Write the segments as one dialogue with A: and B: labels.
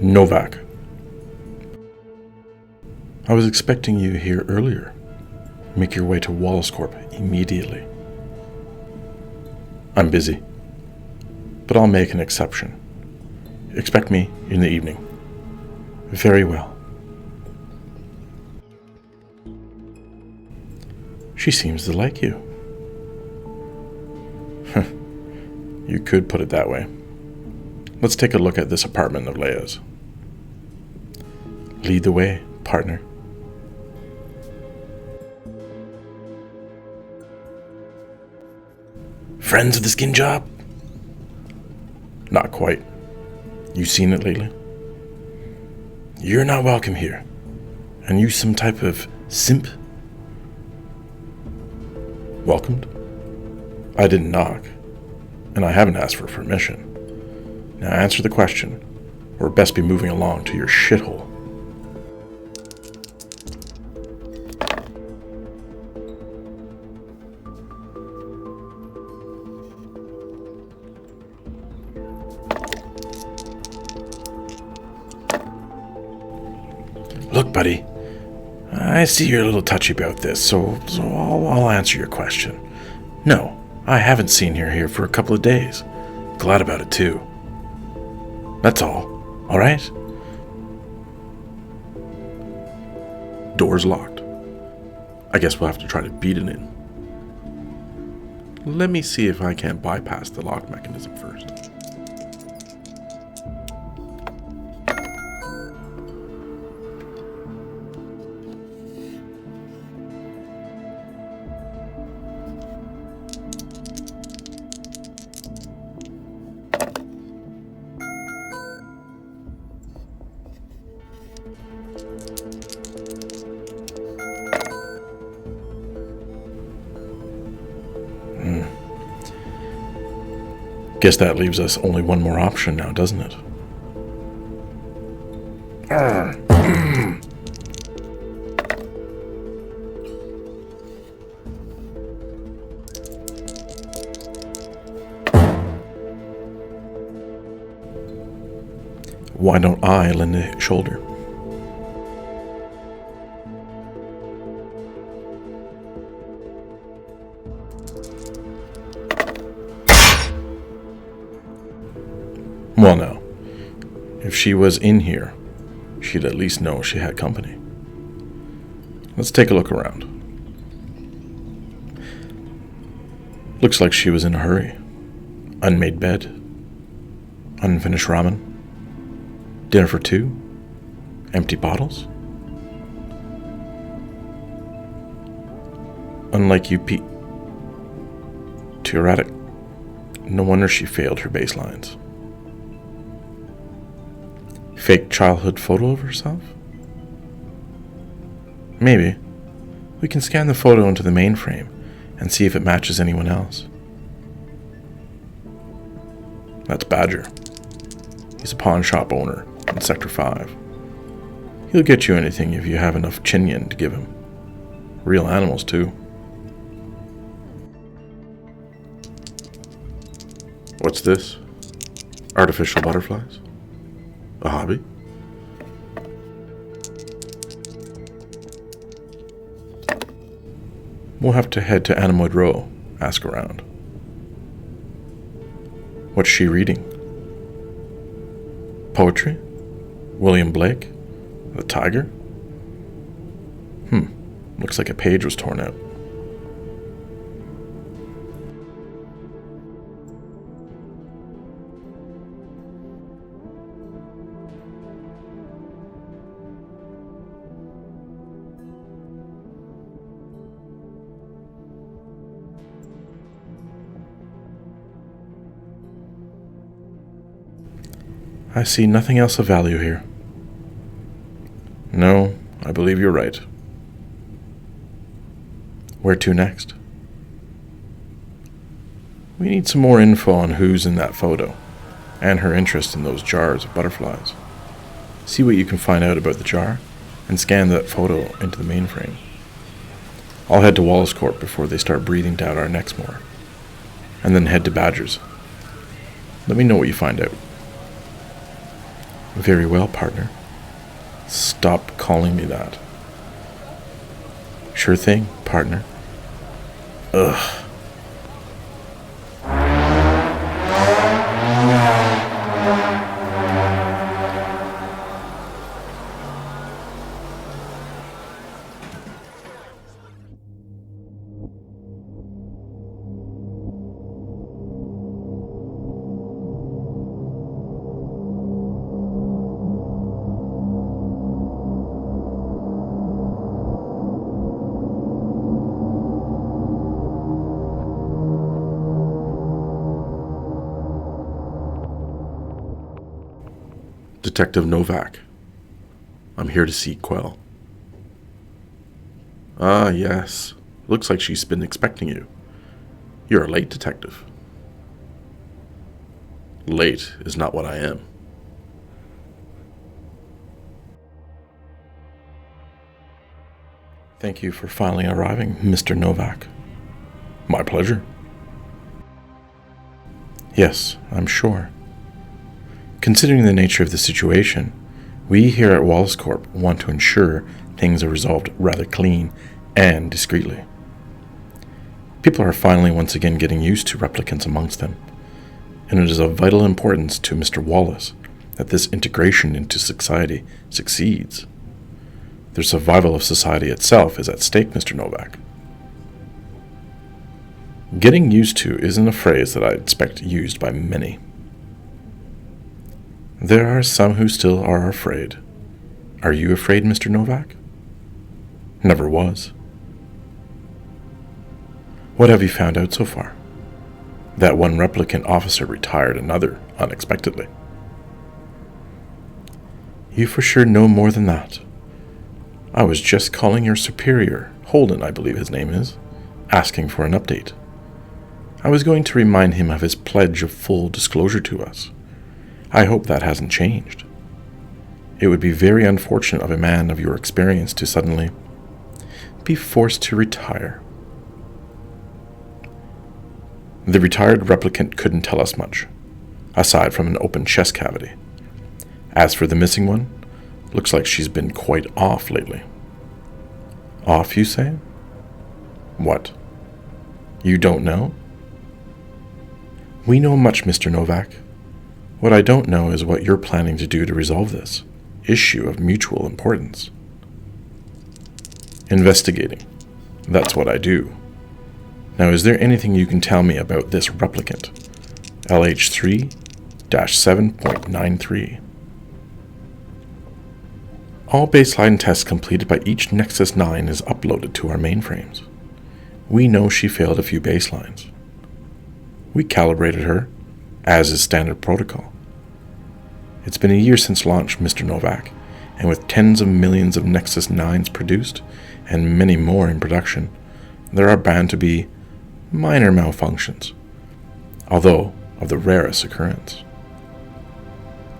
A: Novak. I was expecting you here earlier. Make your way to Wallace Corp immediately. I'm busy, but I'll make an exception. Expect me in the evening. Very well. She seems to like you. You could put it that way. Let's take a look at this apartment of Leia's. Lead the way, partner. Friends of the skin job? Not quite. You seen it lately? You're not welcome here. And you some type of simp? Welcomed? I didn't knock. And I haven't asked for permission. Now answer the question, or best be moving along to your shithole. Look, buddy, I see you're a little touchy about this, so I'll answer your question. No, I haven't seen her here for a couple of days. Glad about it, too. That's all right? Door's locked. I guess we'll have to try to beat it in. Let me see if I can't bypass the lock mechanism first. Guess that leaves us only one more option now, doesn't it? Why don't I lend a shoulder? Well, now, if she was in here, she'd at least know she had company. Let's take a look around. Looks like she was in a hurry. Unmade bed, unfinished ramen, dinner for two, empty bottles. Unlike you, Pete. Too erratic. No wonder she failed her baselines. Fake childhood photo of herself? Maybe. We can scan the photo into the mainframe and see if it matches anyone else. That's Badger. He's a pawn shop owner in Sector 5. He'll get you anything if you have enough chinyan to give him. Real animals, too. What's this? Artificial butterflies? A hobby? We'll have to head to Animoid Row, ask around. What's she reading? Poetry? William Blake? The Tiger? Looks like a page was torn out. I see nothing else of value here. No, I believe you're right. Where to next? We need some more info on who's in that photo, and her interest in those jars of butterflies. See what you can find out about the jar, and scan that photo into the mainframe. I'll head to Wallace Corp before they start breathing down our necks more, and then head to Badger's. Let me know what you find out. Very well, partner. Stop calling me that. Sure thing, partner. Ugh. Detective Novak. I'm here to see Quell. Ah, yes. Looks like she's been expecting you. You're late, detective. Late is not what I am. Thank you for finally arriving, Mr. Novak. My pleasure. Yes, I'm sure. Considering the nature of the situation, we here at Wallace Corp want to ensure things are resolved rather clean and discreetly. People are finally once again getting used to replicants amongst them, and it is of vital importance to Mr. Wallace that this integration into society succeeds. The survival of society itself is at stake, Mr. Novak. Getting used to isn't a phrase that I expect used by many. There are some who still are afraid. Are you afraid, Mr. Novak? Never was. What have you found out so far? That one replicant officer retired another unexpectedly. You for sure know more than that. I was just calling your superior, Holden, I believe his name is, asking for an update. I was going to remind him of his pledge of full disclosure to us. I hope that hasn't changed. It would be very unfortunate of a man of your experience to suddenly be forced to retire. The retired replicant couldn't tell us much, aside from an open chest cavity. As for the missing one, looks like she's been quite off lately. Off, you say? What? You don't know? We know much, Mr. Novak. What I don't know is what you're planning to do to resolve this issue of mutual importance. Investigating. That's what I do. Now, is there anything you can tell me about this replicant? LH3-7.93. All baseline tests completed by each Nexus 9 is uploaded to our mainframes. We know she failed a few baselines. We calibrated her, as is standard protocol. It's been a year since launch, Mr. Novak, and with tens of millions of Nexus 9s produced, and many more in production, there are bound to be minor malfunctions, although of the rarest occurrence.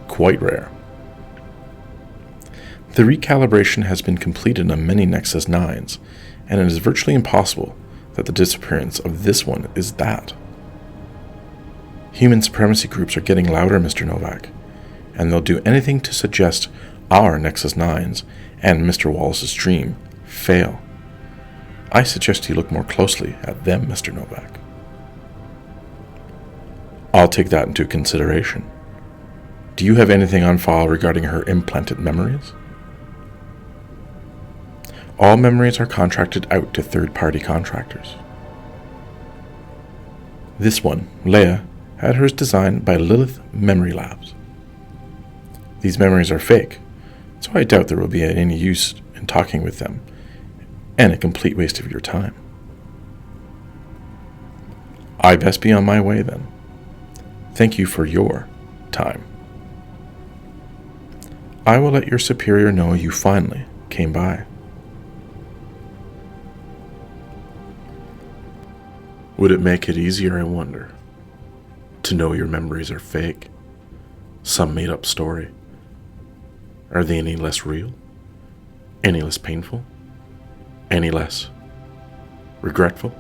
A: Quite rare. The recalibration has been completed on many Nexus 9s, and it is virtually impossible that the disappearance of this one is that. Human supremacy groups are getting louder, Mr. Novak, and they'll do anything to suggest our Nexus 9s and Mr. Wallace's dream fail. I suggest you look more closely at them, Mr. Novak. I'll take that into consideration. Do you have anything on file regarding her implanted memories? All memories are contracted out to third-party contractors. This one, Leia, had hers designed by Lilith Memory Labs. These memories are fake, so I doubt there will be any use in talking with them, and a complete waste of your time. I best be on my way then. Thank you for your time. I will let your superior know you finally came by. Would it make it easier, I wonder, to know your memories are fake? Some made-up story? Are they any less real? Any less painful? Any less regretful?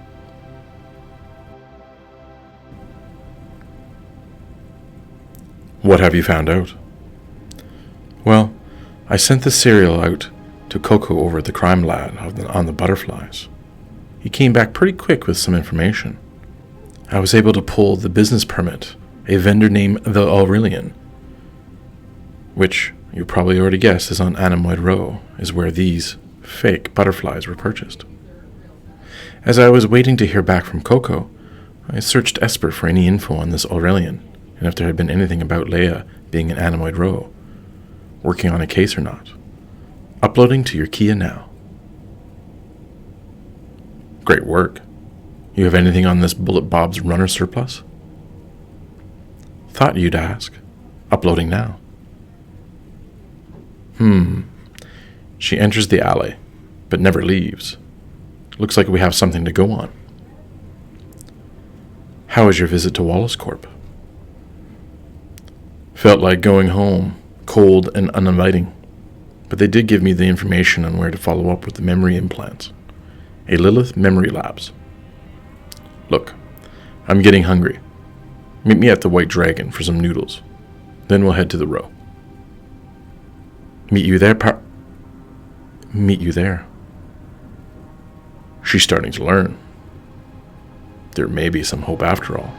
A: What have you found out? I sent the serial out to Coco over at the crime lab on the butterflies. He came back pretty quick with some information. I was able to pull the business permit, a vendor named the Aurelian, which you probably already guessed is on Anemoid Row, is where these fake butterflies were purchased. As I was waiting to hear back from Coco, I searched Esper for any info on this Aurelian, and if there had been anything about Leia being in Anemoid Row, working on a case or not. Uploading to your Kia now. Great work. You have anything on this Bullet Bob's runner surplus? Thought you'd ask. Uploading now. She enters the alley, but never leaves. Looks like we have something to go on. How was your visit to Wallace Corp? Felt like going home, cold and uninviting, but they did give me the information on where to follow up with the memory implants. A Lilith Memory Labs. Look, I'm getting hungry. Meet me at the White Dragon for some noodles. Then we'll head to the Row. Meet you there, Meet you there. She's starting to learn. There may be some hope after all.